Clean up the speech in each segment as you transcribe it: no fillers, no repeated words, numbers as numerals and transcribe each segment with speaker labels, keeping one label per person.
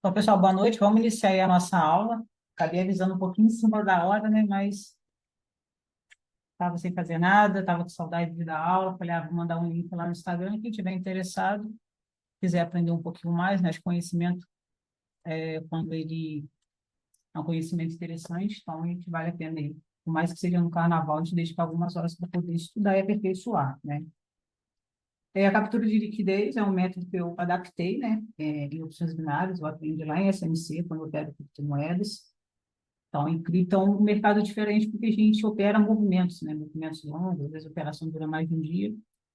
Speaker 1: Então, pessoal, boa noite. Vamos iniciar aí a nossa aula. Acabei avisando um pouquinho em cima da hora, né? Mas estava sem fazer nada, estava com saudade de dar aula. Falei, vou mandar um link lá no Instagram. Quem tiver interessado, quiser aprender um pouquinho mais, né? De conhecimento, quando ele é um conhecimento interessante, então a gente vale a pena aí. Por mais que seja no carnaval, a gente dedica algumas horas para poder estudar e aperfeiçoar, né? A captura de liquidez é um método que eu adaptei, né? Em opções binárias, eu aprendi lá em SMC, quando eu opero criptomoedas. Então, em cripto é um mercado diferente porque a gente opera movimentos, né? Movimentos longos, às vezes a operação dura mais de um dia.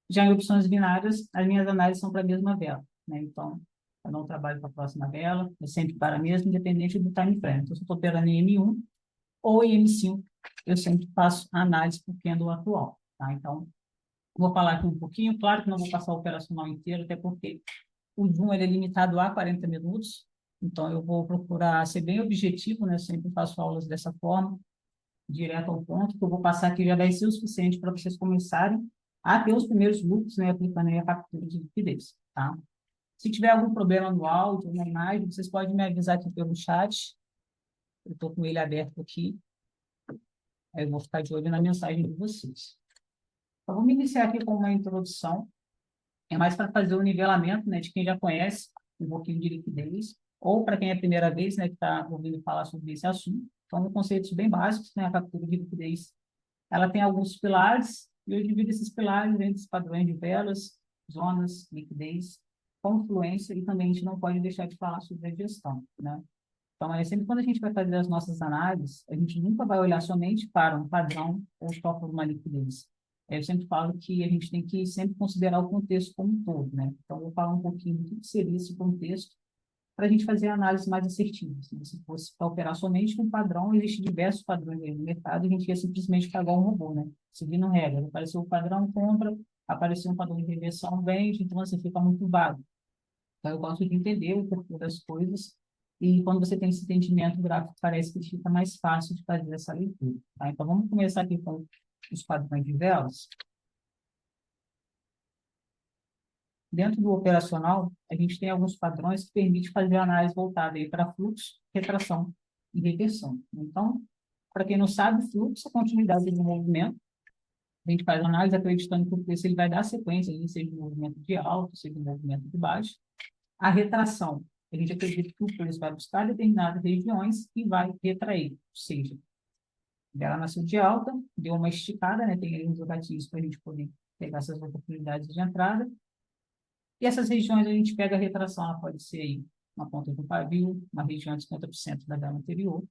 Speaker 1: Já em opções binárias, as minhas análises são para a mesma vela, né? Então, eu não trabalho para a próxima vela, é sempre para a mesma, independente do time frame. Então, se eu estou operando em M1 ou em M5, eu sempre faço a análise por candle atual, tá? Então, vou falar aqui um pouquinho, claro que não vou passar o operacional inteiro, até porque o Zoom ele é limitado a 40 minutos, então eu vou procurar ser bem objetivo, né? Eu sempre faço aulas dessa forma, direto ao ponto, que eu vou passar aqui já vai ser o suficiente para vocês começarem a ter os primeiros lucros, né? Aplicando aí a captura de liquidez, tá? Se tiver algum problema no áudio, na imagem, vocês podem me avisar aqui pelo chat, eu estou com ele aberto aqui, aí eu vou ficar de olho na mensagem de vocês. Então, vamos iniciar aqui com uma introdução. É mais para fazer o nivelamento, né, de quem já conhece um pouquinho de liquidez, ou para quem é a primeira vez, né, que está ouvindo falar sobre esse assunto. Então, conceitos bem básicos, né, a captura de liquidez, ela tem alguns pilares, e eu divido esses pilares entre os padrões de velas, zonas, liquidez, confluência, e também a gente não pode deixar de falar sobre a gestão, né? Então, sempre quando a gente vai fazer as nossas análises, a gente nunca vai olhar somente para um padrão ou só para uma liquidez. Eu sempre falo que a gente tem que sempre considerar o contexto como um todo, né? Então, eu vou falar um pouquinho do que seria esse contexto para a gente fazer análises mais assertivas. Se fosse para operar somente com um padrão, existem diversos padrões aí no mercado, e a gente ia simplesmente pagar um robô, né? Seguindo regras. Apareceu o padrão compra, apareceu um padrão de reversão vende, então assim fica muito vago. Então, eu gosto de entender o porquê das coisas, e quando você tem esse entendimento gráfico, parece que fica mais fácil de fazer essa leitura, tá? Então, vamos começar aqui com os padrões de velas. Dentro do operacional, a gente tem alguns padrões que permitem fazer análise voltada aí para fluxo, retração e reversão. Então, para quem não sabe, fluxo é a continuidade do movimento. A gente faz análise acreditando que o preço ele vai dar sequência, seja um movimento de alto, seja um movimento de baixo. A retração, a gente acredita que o preço vai buscar determinadas regiões e vai retrair, ou seja, ela nasceu de alta, deu uma esticada, né? Tem aí uns gatilhos para a gente poder pegar essas oportunidades de entrada. E essas regiões a gente pega a retração, ela pode ser aí uma ponta do pavio, uma região de 50% da vela anterior,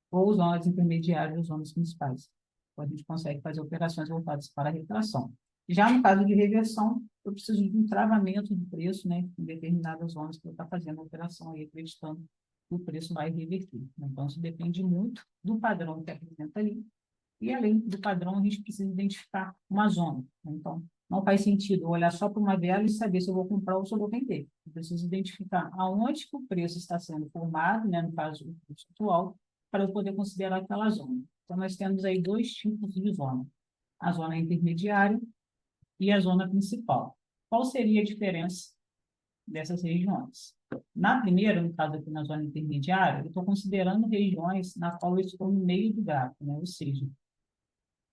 Speaker 1: ou zonas intermediárias, ou zonas principais. Então, a gente consegue fazer operações voltadas para a retração. Já no caso de reversão, eu preciso de um travamento de preço, né, em determinadas zonas que eu estou fazendo a operação aí, acreditando que o preço vai reverter. Então, isso depende muito do padrão que apresenta ali. E, além do padrão, a gente precisa identificar uma zona. Então, não faz sentido eu olhar só para uma vela e saber se eu vou comprar ou se eu vou vender. Eu preciso identificar aonde que o preço está sendo formado, né, no caso, o preço atual, para eu poder considerar aquela zona. Então, nós temos aí dois tipos de zona: a zona intermediária e a zona principal. Qual seria a diferença dessas regiões? Na primeira, no caso aqui na zona intermediária, eu estou considerando regiões na qual eu estou no meio do gráfico, né? Ou seja,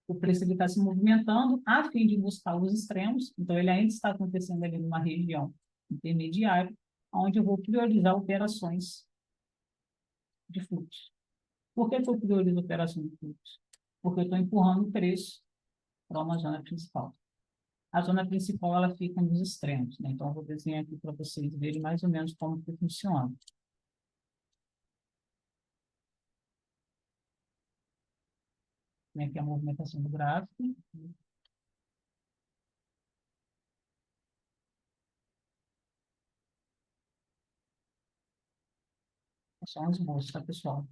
Speaker 1: o preço está se movimentando a fim de buscar os extremos, então ele ainda está acontecendo ali numa região intermediária, onde eu vou priorizar operações de fluxo. Por que eu priorizo operações de fluxo? Porque eu estou empurrando o preço para uma zona principal. A zona principal ela fica nos extremos, né? Então eu vou desenhar aqui para vocês verem mais ou menos como que funciona. Tem aqui a movimentação do gráfico. Só um esboço, tá, pessoal?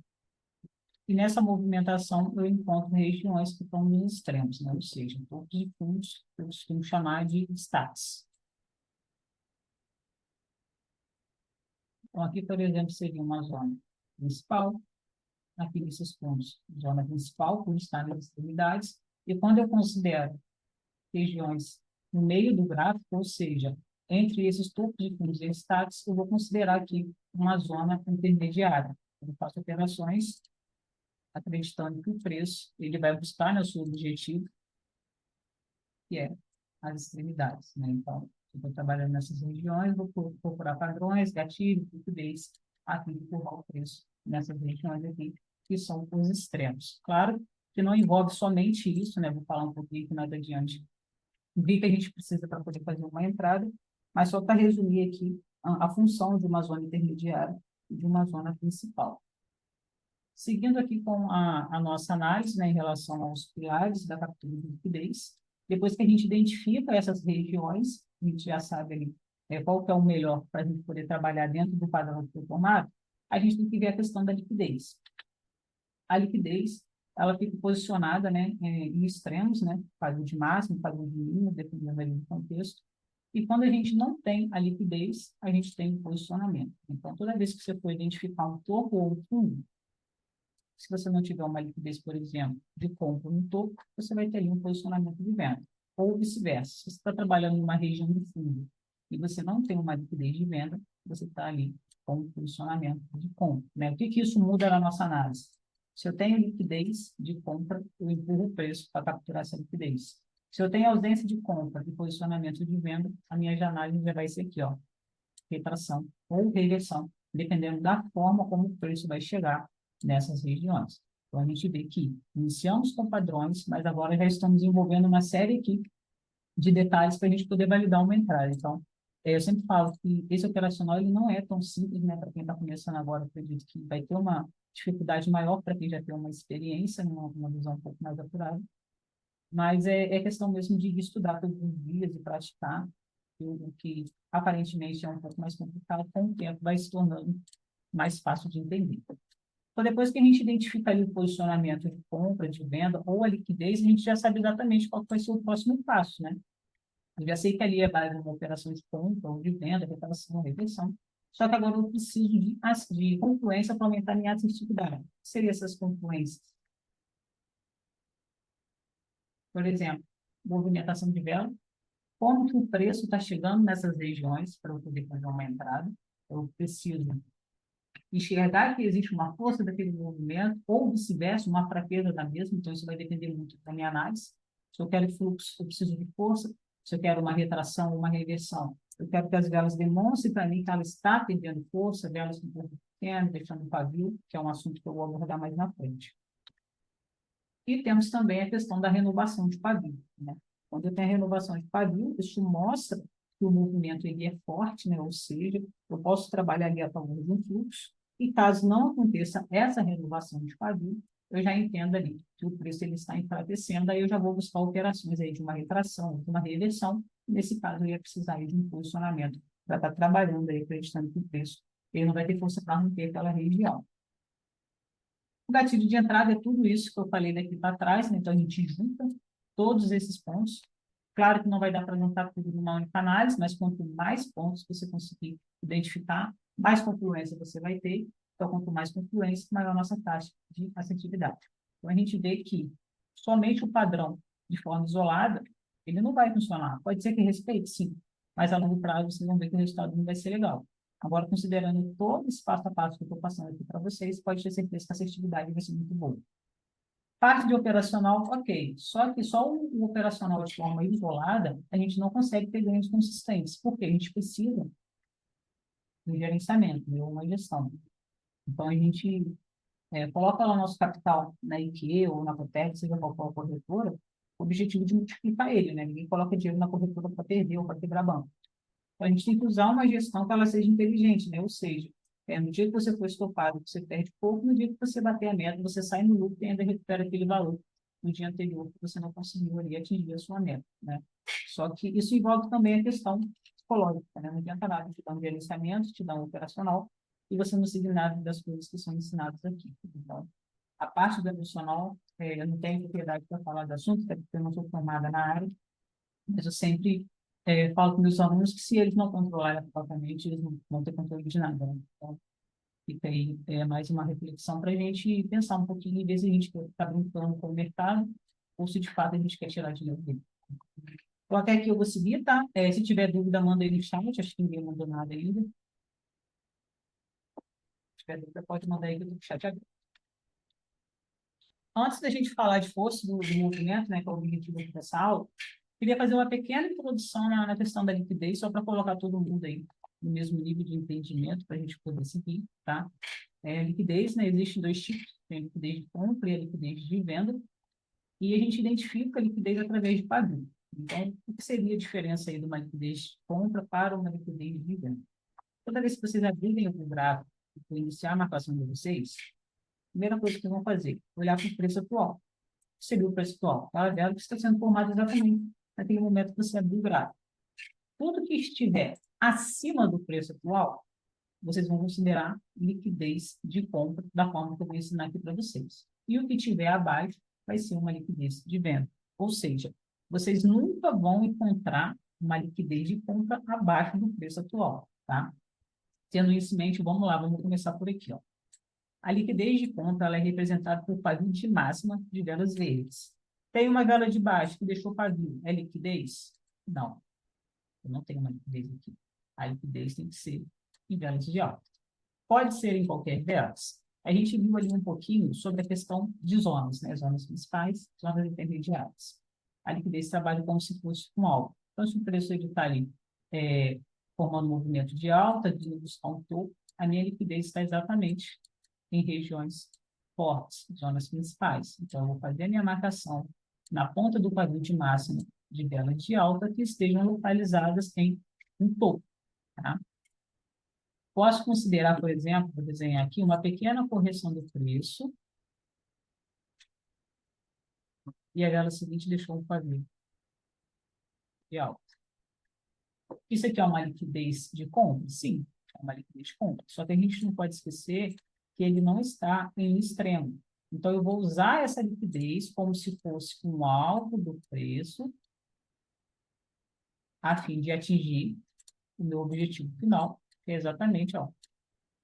Speaker 1: E nessa movimentação eu encontro regiões que estão nos extremos, né? Ou seja, topos e fundos, que eu costumo chamar de destaques. Então, aqui, por exemplo, seria uma zona principal, aqui nesses fundos, zona principal, por estar nas extremidades, e quando eu considero regiões no meio do gráfico, ou seja, entre esses topos de fundos e destaques, eu vou considerar aqui uma zona intermediária. Eu faço operações acreditando que o preço ele vai buscar no seu objetivo, que é as extremidades, né? Então, eu estou trabalhando nessas regiões, vou procurar padrões, gatilho, liquidez, aqui empurrar o preço nessas regiões aqui, que são os extremos. Claro que não envolve somente isso, né? Vou falar um pouquinho aqui mais adiante. Vi que a gente precisa para poder fazer uma entrada, mas só para resumir aqui a função de uma zona intermediária e de uma zona principal. Seguindo aqui com a nossa análise, né, em relação aos pilares da captura de liquidez, depois que a gente identifica essas regiões, a gente já sabe ali qual que é o melhor para a gente poder trabalhar dentro do padrão do formato, a gente tem que ver a questão da liquidez. A liquidez, ela fica posicionada, né, em extremos, né, padrão de máximo, padrão de mínimo, dependendo ali do contexto. E quando a gente não tem a liquidez, a gente tem o posicionamento. Então, toda vez que você for identificar um topo ou um fundo, se você não tiver uma liquidez, por exemplo, de compra no topo, você vai ter ali um posicionamento de venda. Ou vice-versa. Se você está trabalhando em uma região de fundo e você não tem uma liquidez de venda, você está ali com um posicionamento de compra, né? O que isso muda na nossa análise? Se eu tenho liquidez de compra, eu empurro o preço para capturar essa liquidez. Se eu tenho ausência de compra e posicionamento de venda, a minha análise já vai ser aqui, ó, retração ou reversão, dependendo da forma como o preço vai chegar nessas regiões. Então, a gente vê que iniciamos com padrões, mas agora já estamos envolvendo uma série aqui de detalhes para a gente poder validar uma entrada. Então, eu sempre falo que esse operacional ele não é tão simples, né? Para quem está começando agora, acredito que vai ter uma dificuldade maior para quem já tem uma experiência, uma visão um pouco mais apurada. Mas é questão mesmo de estudar todos os dias e praticar, o que aparentemente é um pouco mais complicado, com o tempo vai se tornando mais fácil de entender. Então, depois que a gente identifica ali o posicionamento de compra, de venda ou a liquidez, a gente já sabe exatamente qual vai ser o próximo passo, né? Eu já sei que ali é base uma operação de compra ou de venda, retração, reversão. Só que agora eu preciso de confluência para aumentar a minha assertividade. O que seriam essas confluências? Por exemplo, movimentação de vela. Como que o preço está chegando nessas regiões para eu poder fazer uma entrada? Eu preciso enxergar que existe uma força daquele movimento, ou vice-versa, uma fraqueza da mesma, então isso vai depender muito da minha análise. Se eu quero fluxo, eu preciso de força. Se eu quero uma retração, uma reversão, eu quero que as velas demonstrem para mim que ela está perdendo força, velas com corpo pequeno, deixando o pavio, que é um assunto que eu vou abordar mais na frente. E temos também a questão da renovação de pavio, né? Quando eu tenho a renovação de pavio, isso mostra que o movimento ele é forte, né? Ou seja, eu posso trabalhar ali a favor de um fluxo, e caso não aconteça essa renovação de pavio, eu já entendo ali que o preço ele está enfraquecendo, aí eu já vou buscar operações aí de uma retração, de uma reversão. Nesse caso, eu ia precisar aí de um posicionamento para estar trabalhando aí, acreditando que o preço ele não vai ter força para romper aquela região. O gatilho de entrada é tudo isso que eu falei daqui para trás, né? Então a gente junta todos esses pontos. Claro que não vai dar para juntar tudo numa única análise, mas quanto mais pontos você conseguir identificar, mais confluência você vai ter. Então, quanto mais confluência, maior a nossa taxa de assertividade. Então, a gente vê que somente o padrão, de forma isolada, ele não vai funcionar. Pode ser que respeite, sim, mas a longo prazo vocês vão ver que o resultado não vai ser legal. Agora, considerando todo esse passo a passo que eu estou passando aqui para vocês, pode ter certeza que a assertividade vai ser muito boa. Parte de operacional, ok. Só que só o operacional de forma isolada, a gente não consegue ter ganhos consistentes, porque a gente precisa de gerenciamento, de uma gestão. Então, a gente coloca lá o nosso capital na IKE ou na Copérnico, seja qual for a corretora, o objetivo de multiplicar ele, né? Ninguém coloca dinheiro na corretora para perder ou para quebrar banco. Então, a gente tem que usar uma gestão que ela seja inteligente, né? Ou seja, no dia que você for estopado, você perde pouco, no dia que você bater a meta, você sai no lucro e ainda recupera aquele valor no dia anterior que você não conseguiu ali atingir a sua meta, né? Só que isso envolve também a questão psicológica, né? Não adianta nada te dar um gerenciamento, te dar um operacional, e você não seguir nada das coisas que são ensinadas aqui. Então, a parte do emocional, eu não tenho propriedade para falar do assunto, até porque eu não sou formada na área, mas eu sempre falo com meus alunos que se eles não controlarem propriamente, eles não vão ter controle de nada, né? Então, fica aí mais uma reflexão para a gente pensar um pouquinho e ver se a gente está brincando com o mercado ou se de fato a gente quer tirar dinheiro dele. Então, até aqui eu vou seguir, tá? Se tiver dúvida, manda aí no chat. Acho que ninguém mandou nada ainda. Se tiver dúvida, pode mandar aí que eu tô com o chat aberto. Antes da gente falar de força do movimento, né, que é o objetivo dessa aula, queria fazer uma pequena introdução na questão da liquidez, só para colocar todo mundo aí no mesmo nível de entendimento, para a gente poder seguir, tá? Liquidez, né, existem dois tipos, tem a liquidez de compra e a liquidez de venda, e a gente identifica a liquidez através de pavio. Então, o que seria a diferença aí de uma liquidez de compra para uma liquidez de venda? Toda vez que vocês abrirem o gráfico e iniciar a marcação de vocês, a primeira coisa que vão fazer é olhar para o preço atual. O que seria o preço atual? A vela que está sendo formada exatamente naquele momento que você abriu o gráfico. Tudo que estiver acima do preço atual, vocês vão considerar liquidez de compra, da forma que eu vou ensinar aqui para vocês. E o que estiver abaixo vai ser uma liquidez de venda. Ou seja, vocês nunca vão encontrar uma liquidez de compra abaixo do preço atual, tá? Tendo isso em mente, vamos lá, vamos começar por aqui, ó. A liquidez de compra ela é representada por pavio de máxima de velas verdes. Tem uma vela de baixo que deixou pavio. É liquidez? Não. Eu não tenho uma liquidez aqui. A liquidez tem que ser em velas de alta. Pode ser em qualquer velas. A gente viu ali um pouquinho sobre a questão de zonas, né? Zonas principais, zonas intermediárias. A liquidez trabalha como se fosse um alvo. Então, se o preço está ali formando um movimento de alta, de buscar um topo, a minha liquidez está exatamente em regiões fortes, zonas principais. Então, eu vou fazer a minha marcação na ponta do pavio de máxima de vela de alta que estejam localizadas em um topo, tá? Posso considerar, por exemplo, vou desenhar aqui, uma pequena correção do preço e a vela seguinte deixou um pavio de alta. Isso aqui é uma liquidez de compra? Sim, é uma liquidez de compra. Só que a gente não pode esquecer que ele não está em extremo. Então, eu vou usar essa liquidez como se fosse um alvo do preço a fim de atingir o meu objetivo final, que é exatamente ó,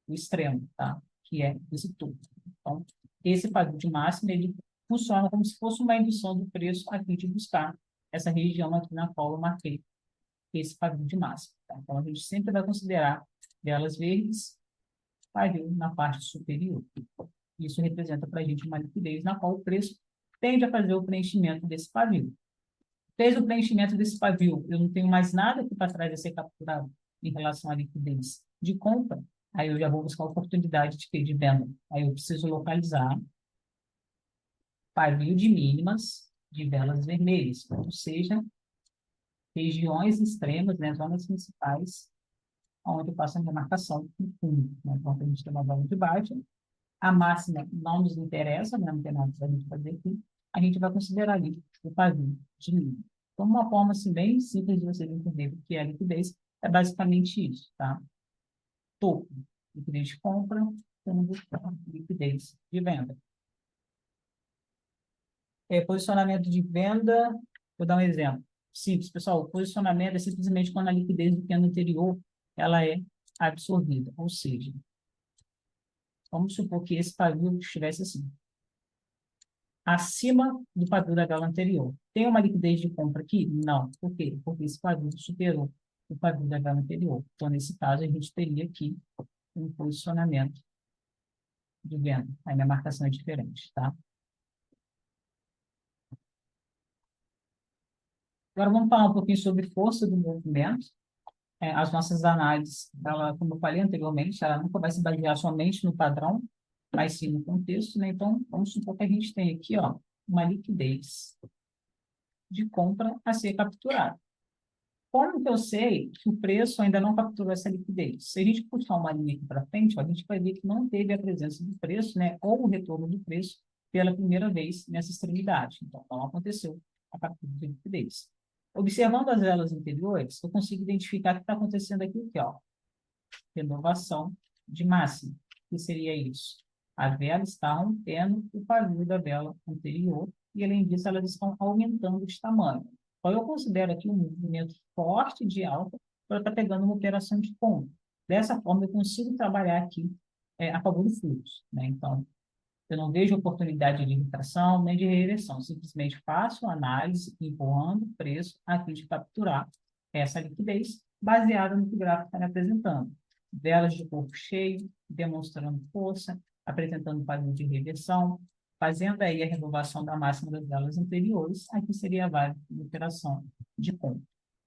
Speaker 1: o extremo, tá? Que é esse tubo. Então, esse pavio de máxima, ele funciona como se fosse uma indução do preço a fim de buscar essa região aqui na qual eu marquei esse pavio de máxima. Tá? Então, a gente sempre vai considerar velas verdes, pavio na parte superior. Isso representa para a gente uma liquidez na qual o preço tende a fazer o preenchimento desse pavio. Fez o preenchimento desse pavio, eu não tenho mais nada aqui para trás a ser capturado em relação à liquidez de compra, aí eu já vou buscar a oportunidade de venda. Aí eu preciso localizar pavio de mínimas de velas vermelhas, ou seja, regiões extremas, né, zonas principais, onde eu faço a minha marcação no fundo. Né? Então, a gente tem uma vela de baixa, a máxima não nos interessa, né? Não tem nada para a gente fazer aqui, a gente vai considerar ali o pavio de mínima. Então, uma forma assim, bem simples de vocês entenderem o que é a liquidez é basicamente isso, tá? Topo, liquidez de compra, fundo, liquidez de venda. Posicionamento de venda, vou dar um exemplo. Simples, pessoal, o posicionamento é simplesmente quando a liquidez do candle anterior ela é absorvida, ou seja, vamos supor que esse pavio estivesse assim, acima do pavio da vela anterior. Tem uma liquidez de compra aqui? Não. Por quê? Porque esse pavio superou o pavio da vela anterior. Então, nesse caso, a gente teria aqui um posicionamento de venda. Aí minha marcação é diferente, tá? Agora vamos falar um pouquinho sobre força do movimento. As nossas análises, ela, como eu falei anteriormente, ela nunca vai se basear somente no padrão, mas sim no contexto, né? Então, vamos supor que a gente tem aqui, ó, uma liquidez de compra a ser capturada. Como que eu sei que o preço ainda não capturou essa liquidez? Se a gente puxar uma linha aqui para frente, ó, a gente vai ver que não teve a presença do preço, né, ou o retorno do preço pela primeira vez nessa extremidade. Então, não aconteceu a captura de liquidez. Observando as velas anteriores, eu consigo identificar que está acontecendo aqui o que, ó, renovação de máxima. O que seria isso? A vela está rompendo o pavio da vela anterior e, além disso, elas estão aumentando de tamanho. Então, eu considero aqui um movimento forte de alta para estar pegando uma operação de compra. Dessa forma, eu consigo trabalhar aqui a favor do fluxo, né? Então, Eu não vejo oportunidade de retração nem de reversão. Simplesmente faço análise empurrando o preço a fim de capturar essa liquidez baseada no que o gráfico está me apresentando. Velas de corpo cheio, demonstrando força, apresentando padrão de reversão, fazendo aí a renovação da máxima das velas anteriores. Aqui seria a válida de operação de compra.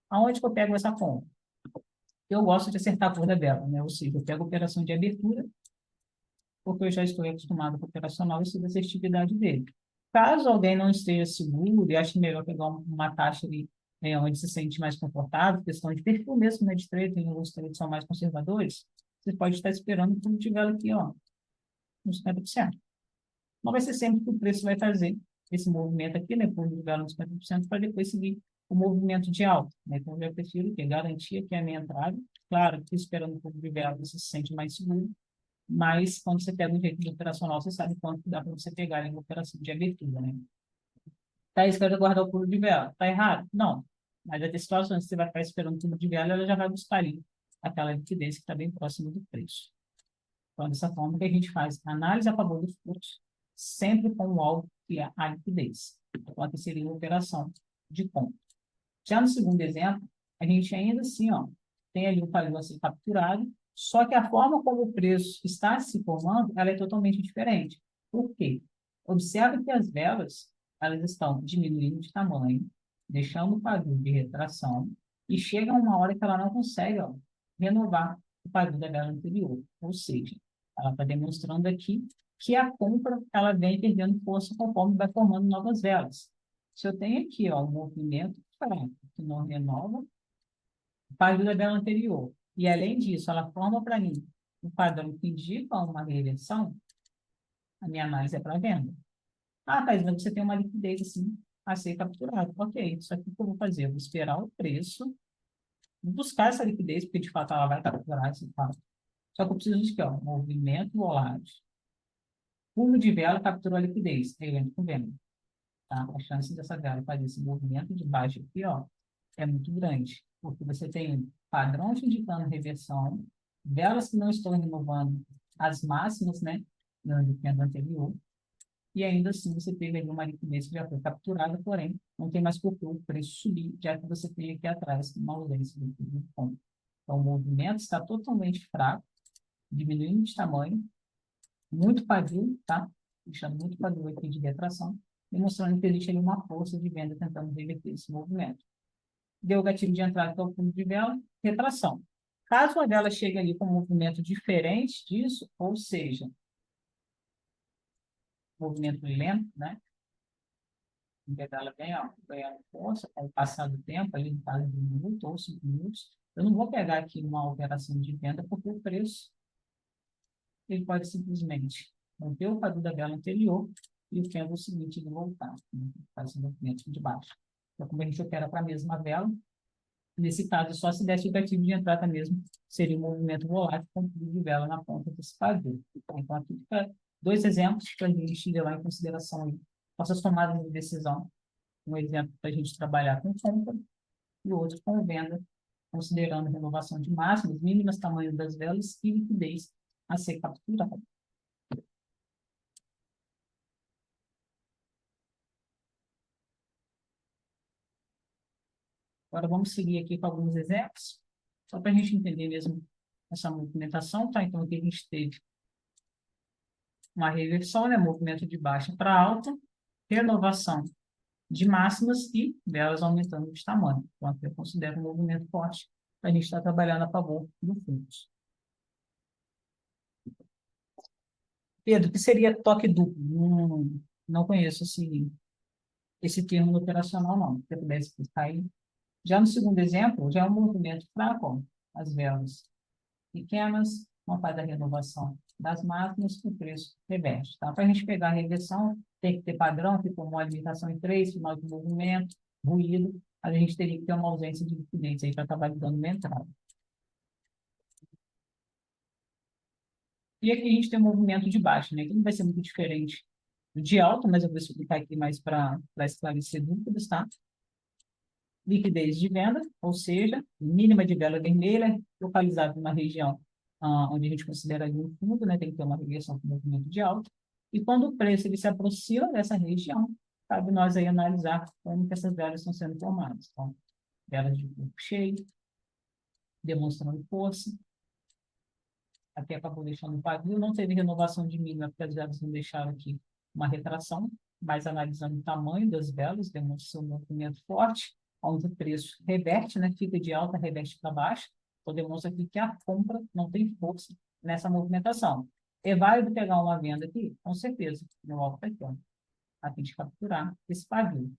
Speaker 1: Aonde que eu pego essa compra? Eu gosto de acertar a cor da vela, né? Ou seja, eu pego a operação de abertura, porque eu já estou acostumado com o operacional e sei da assertividade dele. Caso alguém não esteja seguro e ache melhor pegar uma taxa ali, onde se sente mais confortável, questão de perfil mesmo, né, de trade, tem alguns trades que são mais conservadores, você pode estar esperando o de vela aqui, ó, nos 50%. Não vai ser sempre que o preço vai fazer esse movimento aqui, né, por de vela nos 50%, para depois seguir o movimento de alta, né? Então, eu já prefiro que garantia que é a minha entrada. Claro que esperando o de vela você se sente mais seguro, mas quando você pega um jeito de operacional, você sabe quanto dá para você pegar em operação de abertura, né? Tá escrito guardar o pulo de vela. Tá errado? Não. Mas vai ter situações que você vai ficar esperando o pulo de vela, ela já vai buscar ali aquela liquidez que está bem próxima do preço. Então, dessa forma que a gente faz análise a favor dos fluxos, sempre com o alvo que é a liquidez. Então, aqui seria uma operação de compra. Já no segundo exemplo, a gente ainda assim, ó, tem ali o padrão a ser capturado, só que a forma como o preço está se formando, ela é totalmente diferente. Por quê? Observe que as velas, elas estão diminuindo de tamanho, deixando o padrão de retração, e chega uma hora que ela não consegue, ó, renovar o padrão da vela anterior. Ou seja, ela está demonstrando aqui que a compra, ela vem perdendo força conforme vai formando novas velas. Se eu tenho aqui, ó, um movimento fraco, que não renova, padrão da vela anterior. E, além disso, ela forma para mim um padrão que indica uma reversão, a minha análise é para venda. Ah, Thais, mas você tem uma liquidez assim a ser capturada. Ok, isso aqui que eu vou fazer? Eu vou esperar o preço, vou buscar essa liquidez, porque de fato ela vai capturar esse fato. Só que eu preciso de quê? Ó, movimento volátil. Pulo de vela capturou a liquidez. Aí eu entro com venda. Tá? A chance dessa vela fazer esse movimento de baixo aqui, ó, é muito grande, porque você tem padrões indicando reversão, velas que não estão renovando as máximas, né, no movimento anterior, e ainda assim você teve ali uma liquidez que já foi capturada, porém, não tem mais por que o preço subir, já que você tem aqui atrás uma ausência de ponto. Então, o movimento está totalmente fraco, diminuindo de tamanho, muito pavio, tá? Deixando muito pavio aqui de retração, demonstrando que existe ali uma força de venda tentando reverter esse movimento. Deu o gatilho de entrada para o fundo de vela, retração. Caso a vela chegue ali com um movimento diferente disso, ou seja, movimento lento, né? Em que ela vem, ó, ganhando força com o passar do tempo, ali no caso de 1 minuto ou 5 minutos, eu não vou pegar aqui uma operação de venda, porque o preço ele pode simplesmente manter o padrão da vela anterior e o candle seguinte ele voltar, né? Faz um movimento de baixo. Então, como a gente opera para a mesma vela, nesse caso, só se desse o gatilho de entrada mesmo, seria um movimento volátil com pulo de vela na ponta desse pavio. Então, aqui fica 2 exemplos para a gente levar em consideração aí nossas tomadas de decisão. Um exemplo para a gente trabalhar com compra e o outro com venda, considerando renovação de máximas, mínimas, tamanho das velas e liquidez a ser capturada. Agora vamos seguir aqui com alguns exemplos, só para a gente entender mesmo essa movimentação, tá? Então, aqui a gente teve uma reversão, né? Movimento de baixa para alta, renovação de máximas e velas aumentando de tamanho. Então, aqui eu considero um movimento forte para a gente estar trabalhando a favor do fluxo. Pedro, o que seria toque duplo? Não conheço esse termo operacional, não. Se você pudesse explicar aí. Já no segundo exemplo, já é um movimento fraco, ó, as velas pequenas, uma faz a renovação das máquinas, o preço reverte. Tá? Para a gente pegar a reversão, tem que ter padrão, que como uma limitação em 3, final de movimento, ruído, a gente teria que ter uma ausência de liquidez aí para acabar dando uma entrada. E aqui a gente tem um movimento de baixo, né? Que não vai ser muito diferente do de alta, mas eu vou explicar aqui mais para esclarecer dúvidas, tá? Liquidez de venda, ou seja, mínima de vela vermelha, localizada na região onde a gente considera ali um fundo, né? Tem que ter uma reversão com movimento de alta. E quando o preço ele se aproxima dessa região, cabe nós aí analisar como que essas velas estão sendo formadas. Então, velas de corpo cheio, demonstrando força. Aqui acabou deixando o pavio, não teve renovação de mínima, porque as velas não deixaram aqui uma retração, mas analisando o tamanho das velas, demonstra um movimento forte, onde o preço reverte, né, fica de alta, reverte para baixo, então demonstra aqui que a compra não tem força nessa movimentação. É válido pegar uma venda aqui? Com certeza, meu alvo está aqui, ó, a fim de capturar esse pavio.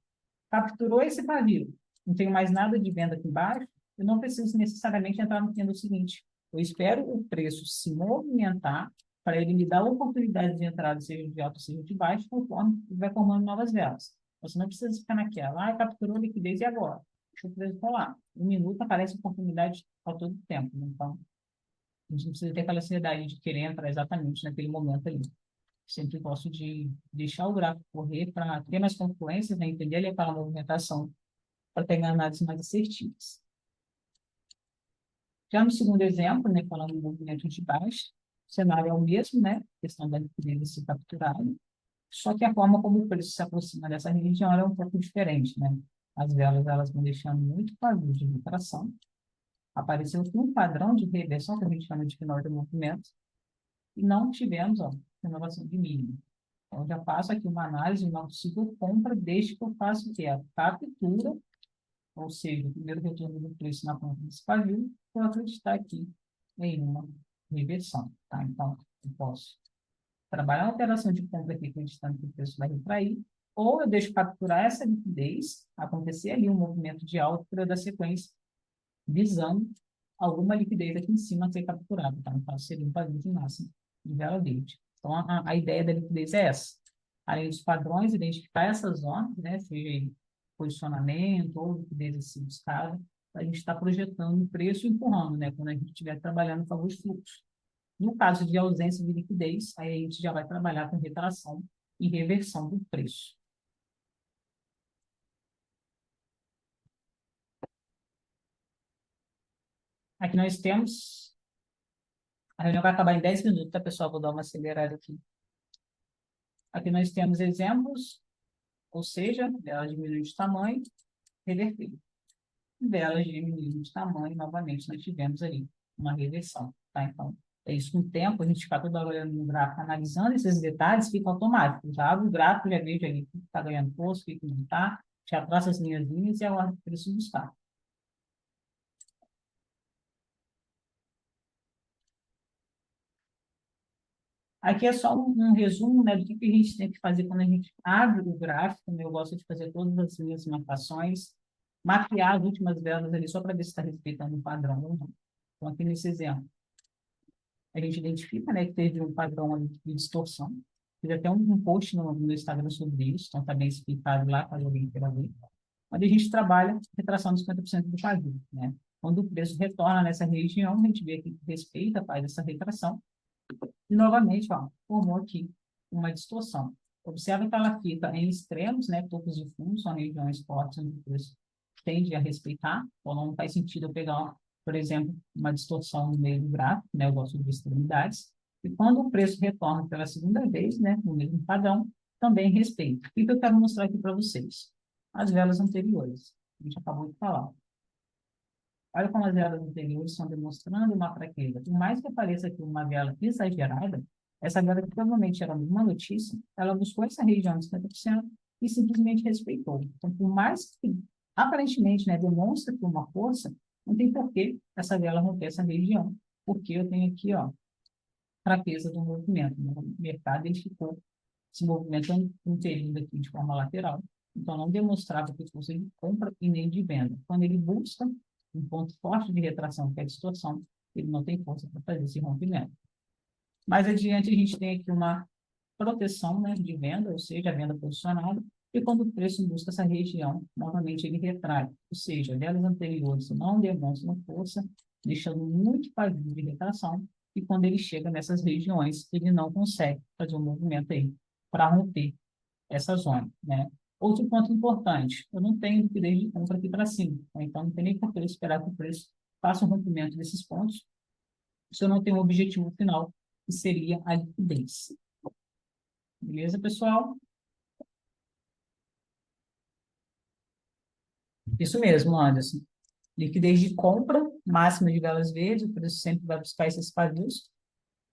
Speaker 1: Capturou esse pavio, não tenho mais nada de venda aqui embaixo, eu não preciso necessariamente entrar no do seguinte. Eu espero o preço se movimentar para ele me dar a oportunidade de entrada, seja de alto, seja de baixo, conforme ele vai formando novas velas. Você não precisa ficar naquela, capturou liquidez e agora? Deixa o preço rolar. Um minuto aparece oportunidade a todo tempo. Então, a gente não precisa ter aquela ansiedade de querer entrar exatamente naquele momento ali. Sempre gosto de deixar o gráfico correr para ter mais confluências, né, entender ali aquela movimentação para pegar análises mais assertivas. Já no segundo exemplo, né, falando do movimento de baixa, o cenário é o mesmo, né, questão da liquidez ser capturada, só que a forma como o preço se aproxima dessa região é um pouco diferente, né? As velas elas vão deixando muito pavio de retração, apareceu aqui um padrão de reversão, que a gente chama de final de movimento, e não tivemos, ó, renovação de mínimo. Então, eu já faço aqui uma análise, não consigo compra, desde que eu faça o quê? A captura, ou seja, o primeiro retorno do preço na ponta desse pavio, para acreditar aqui em uma reversão, tá? Então, eu posso trabalhar a operação de compra aqui, acreditando que o preço vai retrair, ou eu deixo capturar essa liquidez, acontecer ali um movimento de alta para eu dar sequência, visando alguma liquidez aqui em cima a ser capturada, tá? Então, seria um pavio de máximo de vela verde. Então, a ideia da liquidez é essa. Além dos padrões, identificar essas zonas, né? Seja posicionamento ou liquidez assim buscada, a gente está projetando o preço e empurrando, né? Quando a gente estiver trabalhando com alguns fluxos. No caso de ausência de liquidez, aí a gente já vai trabalhar com retração e reversão do preço. Aqui nós temos, a reunião vai acabar em 10 minutos, tá, pessoal? Vou dar uma acelerada aqui. Aqui nós temos exemplos, ou seja, velas diminuindo de tamanho, reverter. Velas diminuindo de tamanho, novamente, nós tivemos aí uma reversão, tá? Então, é isso, com o tempo, a gente fica toda hora olhando no gráfico, analisando esses detalhes, fica automático. Já abre o gráfico, já vejo ali que está ganhando força, o que não está, já traça as linhas e a hora que preciso buscar. Aqui é só um resumo, né, do que a gente tem que fazer quando a gente abre o gráfico, né? Eu gosto de fazer todas as minhas marcações, mapear as últimas velas ali, só para ver se está respeitando o padrão ou não. Então, aqui nesse exemplo, a gente identifica, né, que teve um padrão ali de distorção. Teve até um post no Instagram sobre isso, então está bem explicado lá, para alguém queira ver. Onde a gente trabalha retração de 50% do pavio, né? Quando o preço retorna nessa região, a gente vê que respeita, faz essa retração, e novamente, ó, formou aqui uma distorção. Observa que ela fica em extremos, né? Topos e fundos são regiões fortes onde o preço tende a respeitar, ou não faz sentido eu pegar, por exemplo, uma distorção no meio do gráfico, né? Eu gosto de extremidades. E quando o preço retorna pela segunda vez, né? No mesmo padrão, também respeita. O que eu quero mostrar aqui para vocês? As velas anteriores. A gente acabou de falar. Olha como as velas anteriores estão demonstrando uma fraqueza. Por mais que apareça aqui uma vela exagerada, essa vela que provavelmente era uma notícia, ela buscou essa região de 50% e simplesmente respeitou. Então, por mais que aparentemente, né, demonstre que uma força, não tem por que essa vela romper essa região, porque eu tenho aqui, ó, fraqueza do movimento. Né? O mercado ele ficou se movimentando um período aqui de forma lateral. Então, não demonstrava que fosse de compra e nem de venda. Quando ele busca um ponto forte de retração, que é a distorção, ele não tem força para fazer esse rompimento. Mais adiante, a gente tem aqui uma proteção, né, de venda, ou seja, a venda posicionada, e quando o preço busca essa região, novamente ele retrai, ou seja, velas anteriores não demonstram força, deixando muito pavio de retração, e quando ele chega nessas regiões, ele não consegue fazer um movimento aí para romper essa zona, né? Outro ponto importante, eu não tenho liquidez de compra aqui para cima, tá? Então não tem nem por que eu esperar que o preço faça um rompimento desses pontos, se eu não tenho um objetivo final, que seria a liquidez. Beleza, pessoal? Isso mesmo, Anderson. Liquidez de compra, máxima de velas verdes, o preço sempre vai buscar esses padrões.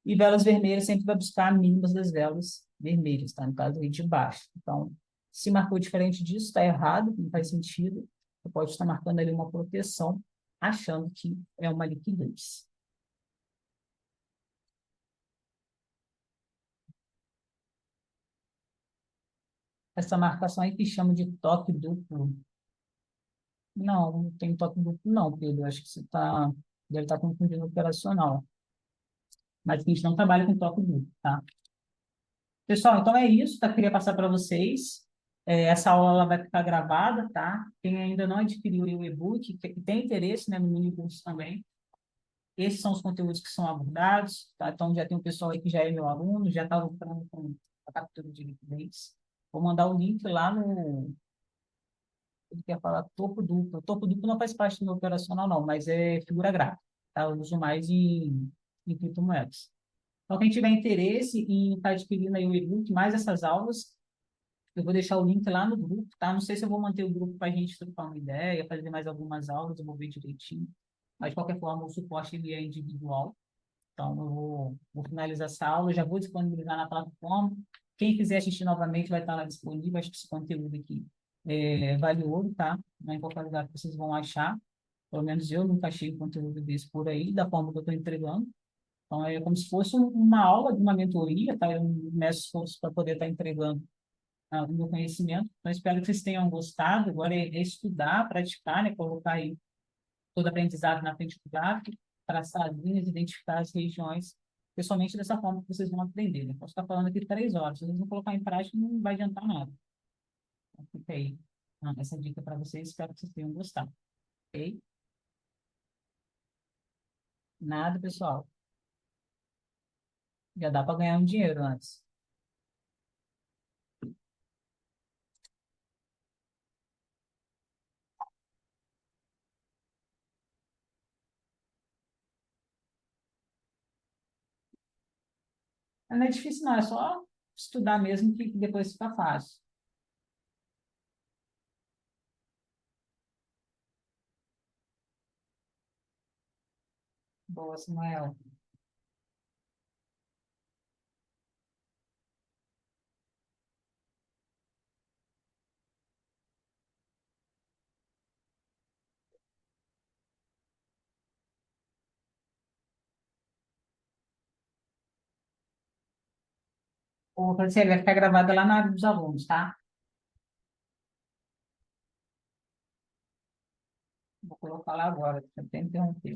Speaker 1: E velas vermelhas sempre vai buscar mínimas das velas vermelhas, tá? No caso aí de baixo. Então, se marcou diferente disso, está errado, não faz sentido. Você pode estar marcando ali uma proteção, achando que é uma liquidez. Essa marcação aí que chama de toque duplo. Não, não tem toque duplo, não, Pedro. Acho que você deve estar confundindo o operacional. Mas a gente não trabalha com toque duplo, tá? Pessoal, então é isso, tá? Queria passar para vocês. Essa aula ela vai ficar gravada, tá? Quem ainda não adquiriu o e-book, que tem interesse, né, no mini curso também, esses são os conteúdos que são abordados, tá? Então já tem um pessoal aí que já é meu aluno, já está lucrando com a captura de liquidez. Vou mandar o link lá no. Ele quer falar topo duplo. Topo duplo não faz parte do meu operacional, não, mas é figura gráfica, tá? Eu uso mais em criptomoedas. Então, quem tiver interesse em estar adquirindo aí o e-book, mais essas aulas, eu vou deixar o link lá no grupo, tá? Não sei se eu vou manter o grupo para a gente trocar uma ideia, fazer mais algumas aulas, eu vou ver direitinho. Mas, de qualquer forma, o suporte ele é individual. Então, eu vou finalizar essa aula, já vou disponibilizar na plataforma. Quem quiser assistir novamente vai estar lá disponível. Acho que esse conteúdo aqui vale ouro, tá? Não é em qualquer lugar que vocês vão achar. Pelo menos eu nunca achei um conteúdo desse por aí, da forma que eu estou entregando. Então, é como se fosse uma aula de uma mentoria, tá? Eu meço esforço para poder estar entregando o meu conhecimento. Então, espero que vocês tenham gostado. Agora é estudar, praticar, né? Colocar aí todo aprendizado na frente do gráfico, traçar as linhas, identificar as regiões, pessoalmente dessa forma que vocês vão aprender. Né? Posso estar falando aqui 3 horas, se vocês não colocar em prática, não vai adiantar nada. Então, fica aí essa dica para vocês, espero que vocês tenham gostado. Ok? Nada, pessoal. Já dá para ganhar um dinheiro antes. Mas não é difícil, não, é só estudar mesmo que depois fica fácil. Boa, Samuel. O Franciele vai ficar gravada lá na área dos alunos, tá? Vou colocar lá agora, deixa eu até interromper.